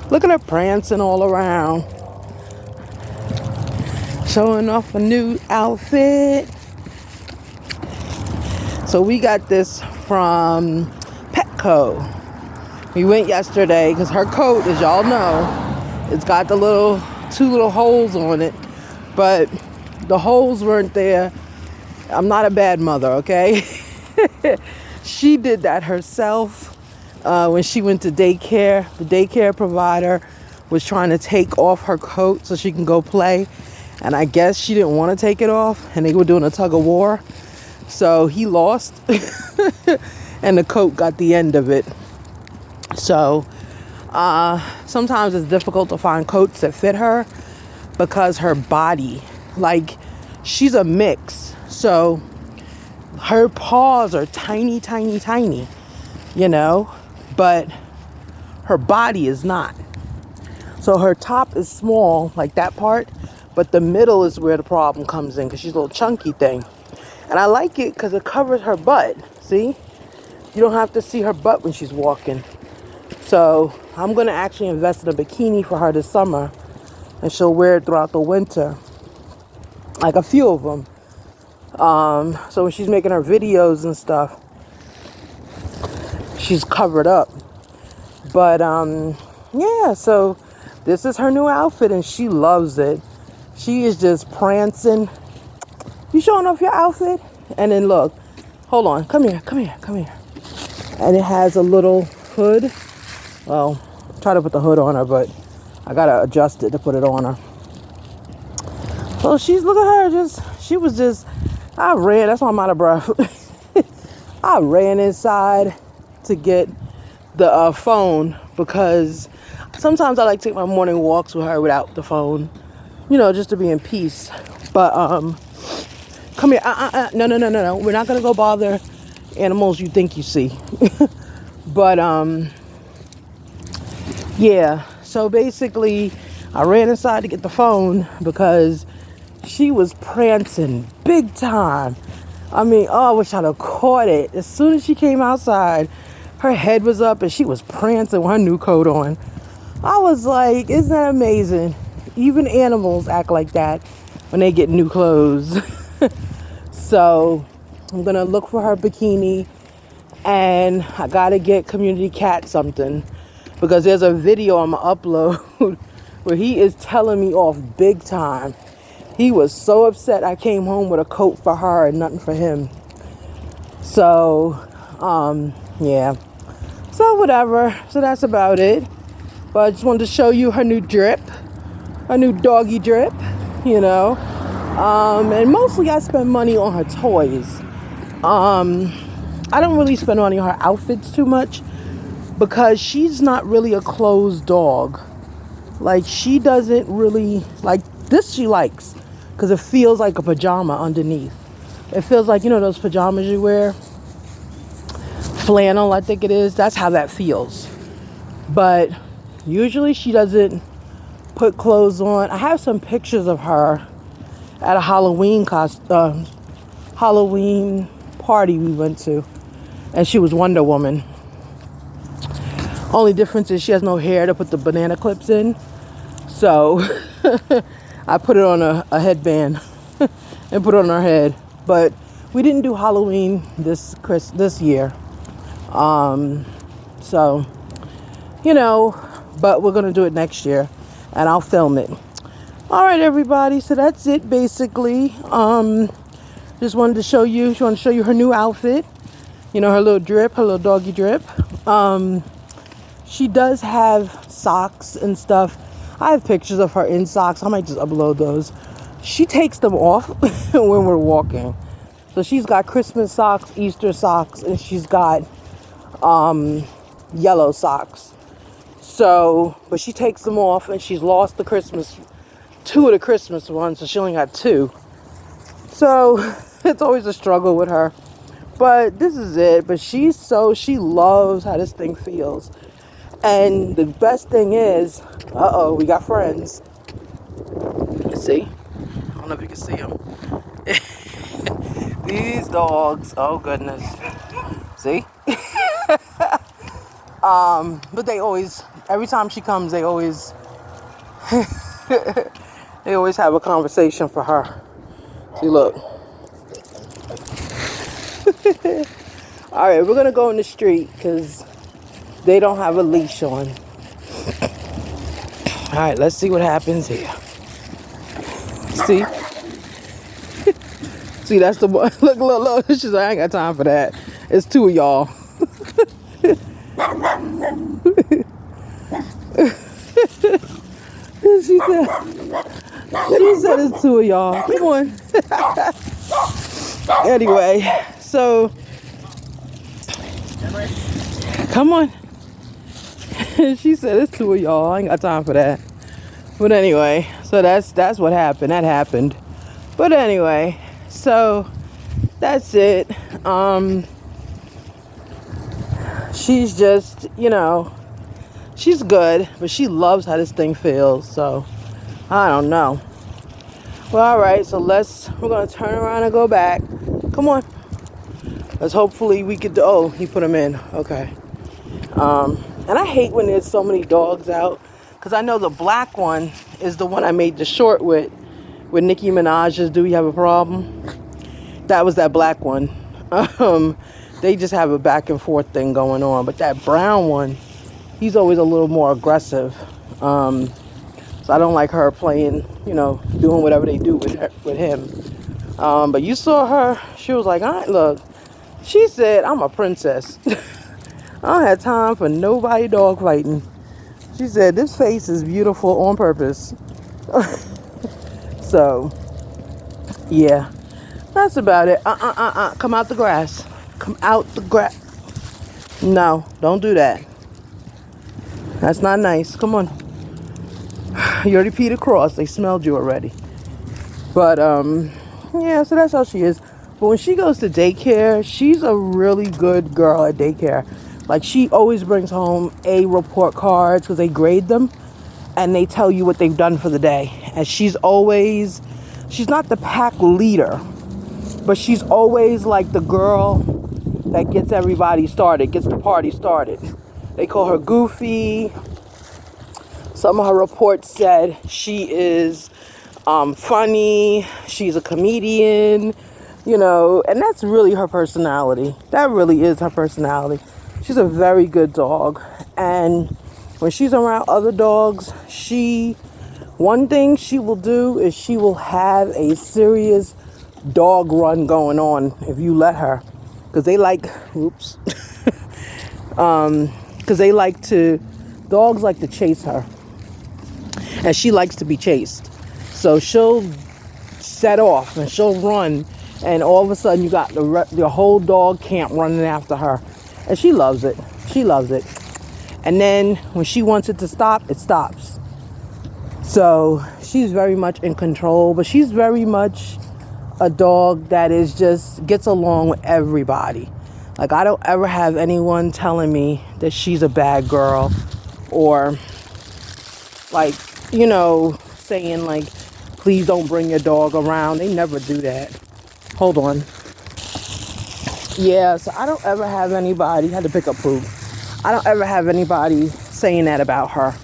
Look at her prancing all around. Showing off a new outfit. So we got this from Petco. We went yesterday because her coat, as y'all know, it's got the two little holes on it. But the holes weren't there. I'm not a bad mother, okay? She did that herself when she went to daycare. The daycare provider was trying to take off her coat so she can go play. And I guess she didn't want to take it off. And they were doing a tug of war. So he lost. And the coat got the end of it. So sometimes it's difficult to find coats that fit her because her body, like, she's a mix. So her paws are tiny, tiny, tiny, you know, but her body is not. So her top is small, like that part, but the middle is where the problem comes in because she's a little chunky thing. And I like it because it covers her butt. See? You don't have to see her butt when she's walking. So I'm going to actually invest in a bikini for her this summer. And she'll wear it throughout the winter. Like a few of them. So when she's making her videos and stuff, she's covered up. But yeah, so this is her new outfit and she loves it. She is just prancing. You showing off your outfit? And then look, hold on, come here. And it has a little hood. Well, try to put the hood on her, but I gotta adjust it to put it on her. So look at her, I ran, that's why I'm out of breath. I ran inside to get the phone because sometimes I like to take my morning walks with her without the phone, you know, just to be in peace. But come here, no, we're not gonna go bother animals you think you see. But yeah, so basically I ran inside to get the phone because she was prancing big time. I mean, oh, I wish I'd have caught it. As soon as she came outside, her head was up and she was prancing with her new coat on. I was like, isn't that amazing? Even animals act like that when they get new clothes. So I'm going to look for her bikini and I got to get Community Cat something because there's a video I'm going to upload where he is telling me off big time. He was so upset I came home with a coat for her and nothing for him. So, yeah. So, whatever. So, that's about it. But I just wanted to show you her new drip. Her new doggy drip, you know. And mostly I spend money on her toys. I don't really spend money on her outfits too much because she's not really a closed dog. Like, she doesn't really, like, this she likes. Because it feels like a pajama underneath. It feels like, you know, those pajamas you wear? Flannel, I think it is. That's how that feels. But usually she doesn't put clothes on. I have some pictures of her at a Halloween party we went to. And she was Wonder Woman. Only difference is she has no hair to put the banana clips in. So I put it on a headband and put it on her head. But we didn't do Halloween this year. So, you know, but we're going to do it next year and I'll film it. All right, everybody. So that's it, basically. Just wanted to show you. She wanted to show you her new outfit. You know, her little drip, her little doggy drip. She does have socks and stuff. I have pictures of her in socks. I might just upload those. She takes them off when we're walking. So she's got Christmas socks, Easter socks, and she's got yellow socks. So, but she takes them off and she's lost two of the Christmas ones, so she only got two. So it's always a struggle with her. But this is it. But she loves how this thing feels. And the best thing is, we got friends. See? I don't know if you can see them. These dogs, oh goodness. See? But they always, every time she comes, they always they always have a conversation for her. See, look. All right, we're gonna go in the street because they don't have a leash on. All right, let's see what happens here. See? See, that's the one. Look. She's like, I ain't got time for that. It's two of y'all. She said it's two of y'all. Come on. Anyway, so come on. She said it's two of y'all. I ain't got time for that. But anyway, so that's what happened. That happened. But anyway, so that's it. She's just, she's good, but she loves how this thing feels. So I don't know. Well, all right. So we're gonna turn around and go back. Come on. Let's hopefully we could. Oh, he put them in. Okay. And I hate when there's so many dogs out, because I know the black one is the one I made the short with Nicki Minaj's Do You Have a Problem? That was that black one. They just have a back and forth thing going on. But that brown one, he's always a little more aggressive. So I don't like her playing, doing whatever they do with him. But you saw her. She was like, look, she said, I'm a princess. I don't have time for nobody dog fighting. She said, this face is beautiful on purpose. So, yeah, that's about it. Come out the grass. Come out the grass. No, don't do that. That's not nice. Come on. You already peed across. They smelled you already. But, yeah, so that's how she is. But when she goes to daycare, she's a really good girl at daycare. Like, she always brings home A report cards because they grade them and they tell you what they've done for the day. And she's not the pack leader, but she's always like the girl that gets everybody started, gets the party started. They call her Goofy. Some of her reports said she is funny, she's a comedian, and that's really her personality. That really is her personality. She's a very good dog. And when she's around other dogs, one thing she will do is she will have a serious dog run going on if you let her. Because they like, dogs like to chase her. And she likes to be chased. So she'll set off and she'll run. And all of a sudden you got the whole dog camp running after her. And she loves it. She loves it. And then when she wants it to stop, it stops. So she's very much in control, but she's very much a dog that gets along with everybody. Like, I don't ever have anyone telling me that she's a bad girl or like, saying like, please don't bring your dog around. They never do that. Hold on. Yeah, so I don't ever have anybody, had to pick up poop. I don't ever have anybody saying that about her.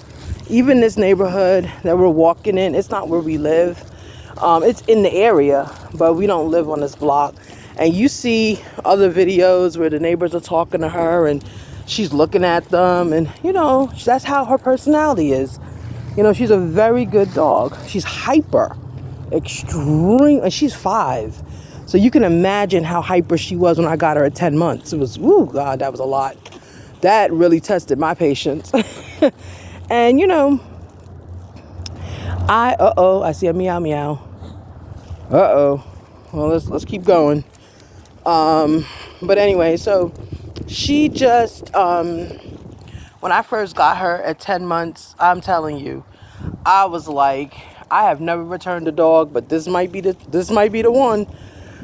Even this neighborhood that we're walking in, it's not where we live. It's in the area, but we don't live on this block. And you see other videos where the neighbors are talking to her and she's looking at them. And, that's how her personality is. She's a very good dog. She's hyper, extreme, and she's 5. So you can imagine how hyper she was when I got her at 10 months. It was, God, that was a lot. That really tested my patience. And, I see a meow meow. Well, let's keep going. But anyway, so she just, when I first got her at 10 months, I'm telling you, I was like, I have never returned a dog, but this might be the one.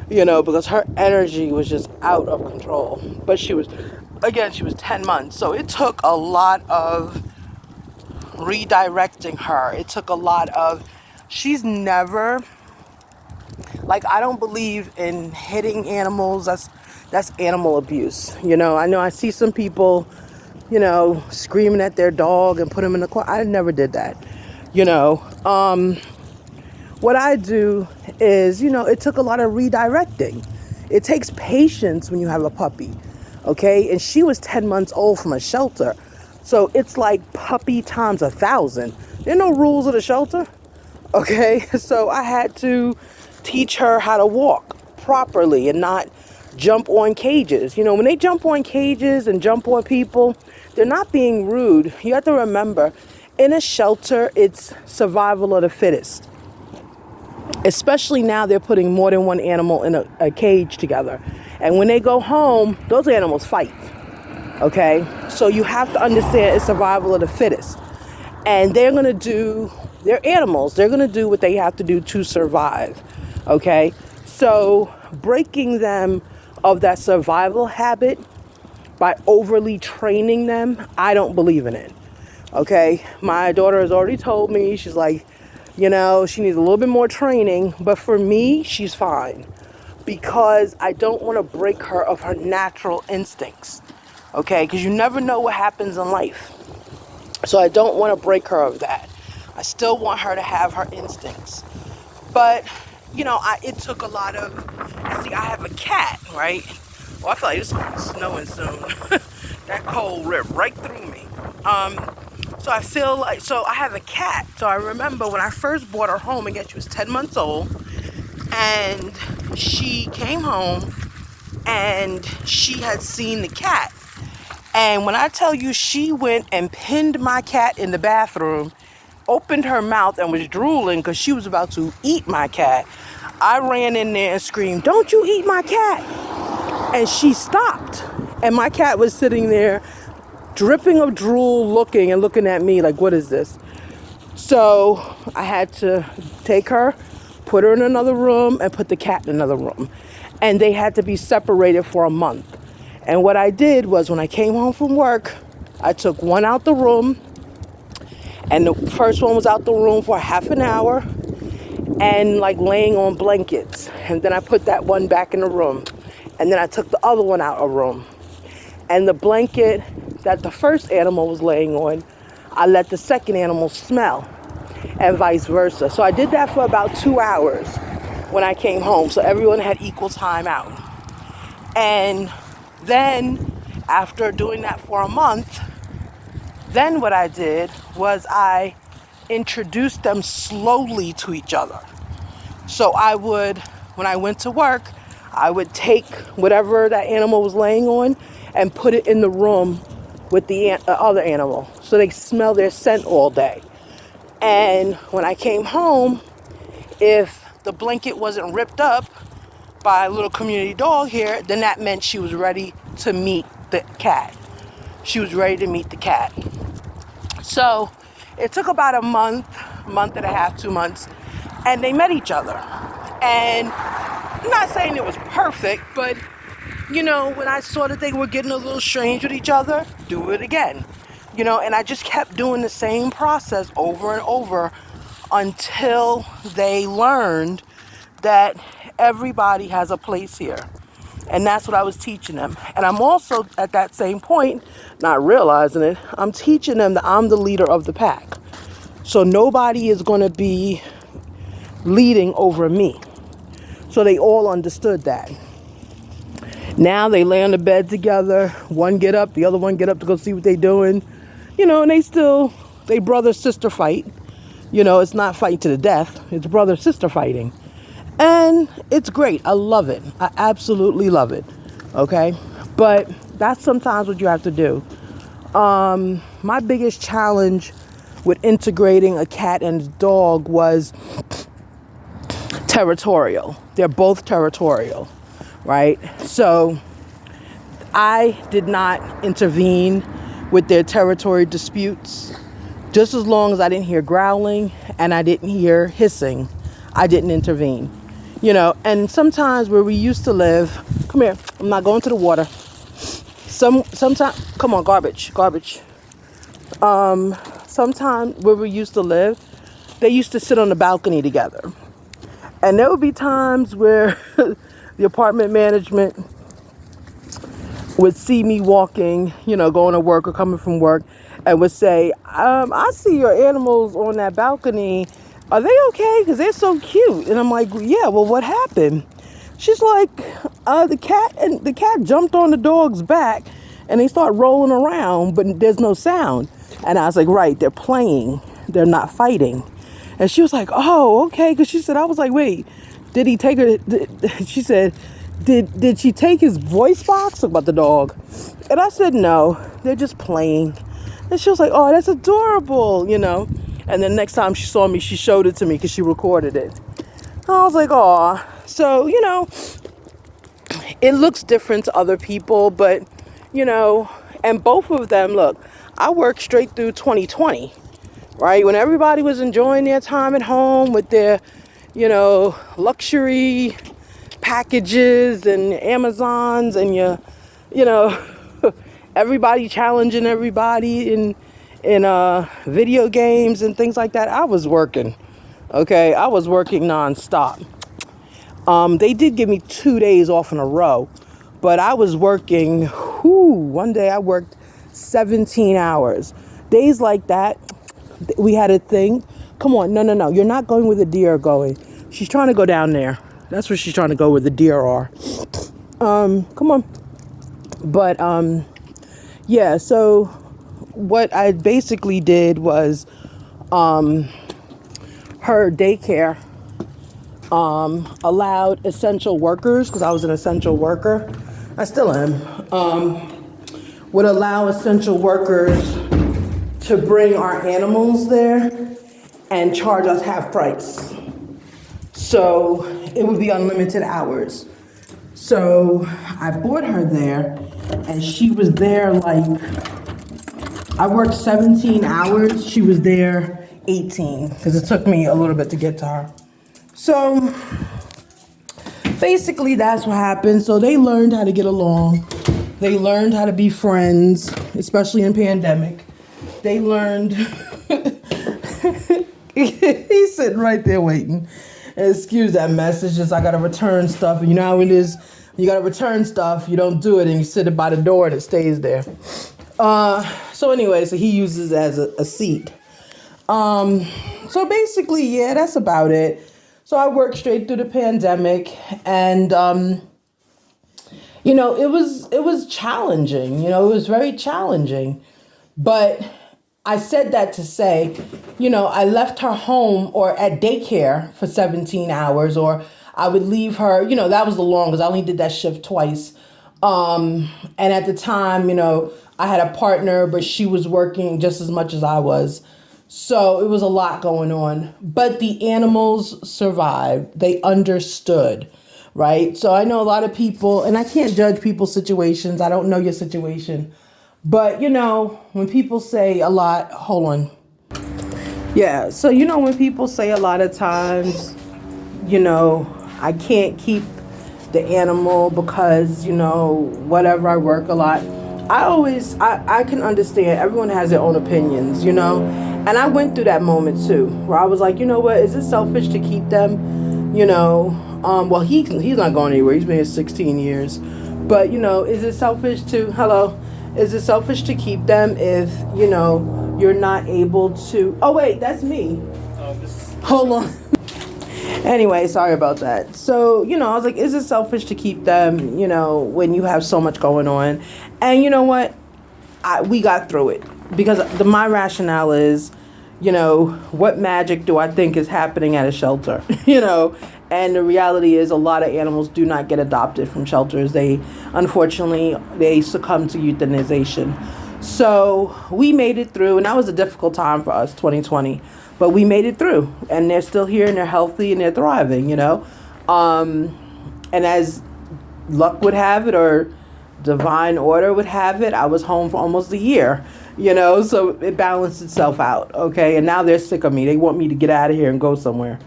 Because her energy was just out of control. But she was 10 months. So it took a lot of redirecting her. It took a lot of, she's never, like, I don't believe in hitting animals. That's animal abuse. I know I see some people screaming at their dog and put them in the corner. I never did that. You know, what I do is, it took a lot of redirecting. It takes patience when you have a puppy, okay? And she was 10 months old from a shelter. So it's like puppy times 1,000. There are no rules of the shelter, okay? So I had to teach her how to walk properly and not jump on cages. When they jump on cages and jump on people, they're not being rude. You have to remember, in a shelter, it's survival of the fittest. Especially now they're putting more than one animal in a cage together. And when they go home, those animals fight. Okay? So you have to understand it's survival of the fittest. And they're animals. They're going to do what they have to do to survive. Okay? So breaking them of that survival habit by overly training them, I don't believe in it. Okay? My daughter has already told me, she's like, she needs a little bit more training, but for me, she's fine because I don't want to break her of her natural instincts, okay? Because you never know what happens in life. So I don't want to break her of that. I still want her to have her instincts. But, it took a lot of, I have a cat, right? Well, I feel like it's going to be snowing soon. That cold ripped right through me. So I feel like, I have a cat. So I remember when I first brought her home, again, she was 10 months old, and she came home and she had seen the cat. And when I tell you, she went and pinned my cat in the bathroom, opened her mouth and was drooling because she was about to eat my cat. I ran in there and screamed, "Don't you eat my cat!" And she stopped. And my cat was sitting there dripping of drool, looking at me like, what is this? So I had to take her, put her in another room, and put the cat in another room. And they had to be separated for a month. And what I did was when I came home from work, I took one out the room, and the first one was out the room for half an hour and like laying on blankets. And then I put that one back in the room. And then I took the other one out of the room. And the blanket that the first animal was laying on, I let the second animal smell, and vice versa. So I did that for about 2 hours when I came home. So everyone had equal time out. And then after doing that for a month, then what I did was I introduced them slowly to each other. So when I went to work, I would take whatever that animal was laying on and put it in the room with the other animal. So they smell their scent all day. And when I came home, if the blanket wasn't ripped up by a little community dog here, then that meant she was ready to meet the cat. She was ready to meet the cat. So it took about a month and a half, 2 months, and they met each other. And I'm not saying it was perfect, but when I saw that they were getting a little strange with each other, do it again. And I just kept doing the same process over and over until they learned that everybody has a place here. And that's what I was teaching them. And I'm also, at that same point, not realizing it, I'm teaching them that I'm the leader of the pack. So nobody is going to be leading over me. So they all understood that. Now they lay on the bed together. One get up, the other one get up to go see what they're doing. And they brother-sister fight. It's not fighting to the death. It's brother-sister fighting. And it's great. I love it. I absolutely love it. Okay? But that's sometimes what you have to do. My biggest challenge with integrating a cat and a dog was territorial. They're both territorial, right? So I did not intervene with their territory disputes. Just as long as I didn't hear growling and I didn't hear hissing, I didn't intervene. And sometimes where we used to live, come here, I'm not going to the water. Sometimes, come on, garbage. Sometimes where we used to live, they used to sit on the balcony together. And there would be times where the apartment management would see me walking, going to work or coming from work, and would say, I see your animals on that balcony. Are they okay? Because they're so cute. And I'm like, yeah, well, what happened? She's like, the cat jumped on the dog's back and they start rolling around, but there's no sound. And I was like, right, they're playing. They're not fighting. And she was like, oh, okay. Because she said, I was like, wait, did he take her? She said, did she take his voice box about the dog? And I said, no, they're just playing. And she was like, oh, that's adorable, And then next time she saw me, she showed it to me because she recorded it. I was like, oh. So, it looks different to other people, but, and both of them, look, I worked straight through 2020, right? When everybody was enjoying their time at home with their, luxury packages and Amazons and everybody challenging everybody in video games and things like that. I was working. Okay, I was working nonstop. They did give me 2 days off in a row, but I was working. One day I worked 17 hours. Days like that, we had a thing. Come on, no, you're not going where the deer are going. She's trying to go down there. That's where she's trying to go, where the deer are. Come on. But yeah. So what I basically did was, her daycare allowed essential workers, because I was an essential worker, I still am, would allow essential workers to bring our animals there and charge us half price. So it would be unlimited hours. So I brought her there, and she was there I worked 17 hours. She was there 18, because it took me a little bit to get to her. So basically that's what happened. So they learned how to get along. They learned how to be friends, especially in pandemic. They learned. He's sitting right there waiting. Excuse that mess. It's just I got to return stuff. And you know how it is. You got to return stuff. You don't do it and you sit it by the door and it stays there. So anyway, so he uses it as a seat. So basically, yeah, that's about it. So I worked straight through the pandemic, and, it was challenging, it was very challenging, but I said that to say, I left her home or at daycare for 17 hours, or I would leave her, that was the longest. I only did that shift twice. And at the time, I had a partner, but she was working just as much as I was. So it was a lot going on, but the animals survived. They understood, right? So I know a lot of people, and I can't judge people's situations. I don't know your situation, but when people say a lot, hold on. Yeah. So, when people say a lot of times, I can't keep the animal because, whatever, I work a lot. I can understand everyone has their own opinions, and I went through that moment too, where I was like, what, is it selfish to keep them? Well, he's not going anywhere. He's been here 16 years, but is it selfish to keep them if, you're not able to, oh wait, that's me. Hold on. Anyway, sorry about that. So, I was like, is it selfish to keep them, when you have so much going on? And you know what? We got through it, because my rationale is, what magic do I think is happening at a shelter? And the reality is a lot of animals do not get adopted from shelters. Unfortunately, they succumb to euthanization. So we made it through, and that was a difficult time for us, 2020. But we made it through, and they're still here, and they're healthy, and they're thriving, And as luck would have it, or divine order would have it, I was home for almost a year, so it balanced itself out, okay? And now they're sick of me. They want me to get out of here and go somewhere.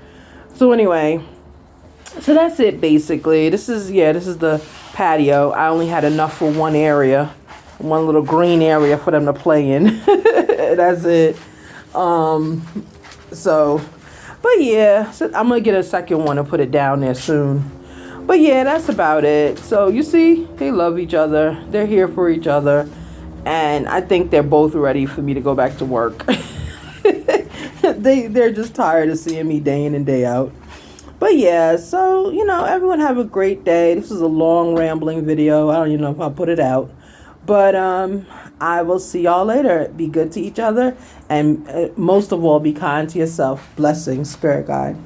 So anyway, so that's it, basically. This is the patio. I only had enough for one area, one little green area for them to play in. That's it. So, but yeah, so I'm going to get a second one and put it down there soon. But But yeah, that's about it. So you see, they love each other. They're here for each other. And I think they're both ready for me to go back to work. They're just tired of seeing me day in and day out. But yeah, so, everyone have a great day. This is a long rambling video. I don't even know if I'll put it out. But I will see y'all later. Be good to each other. And most of all, be kind to yourself. Blessings, Spirit Guide.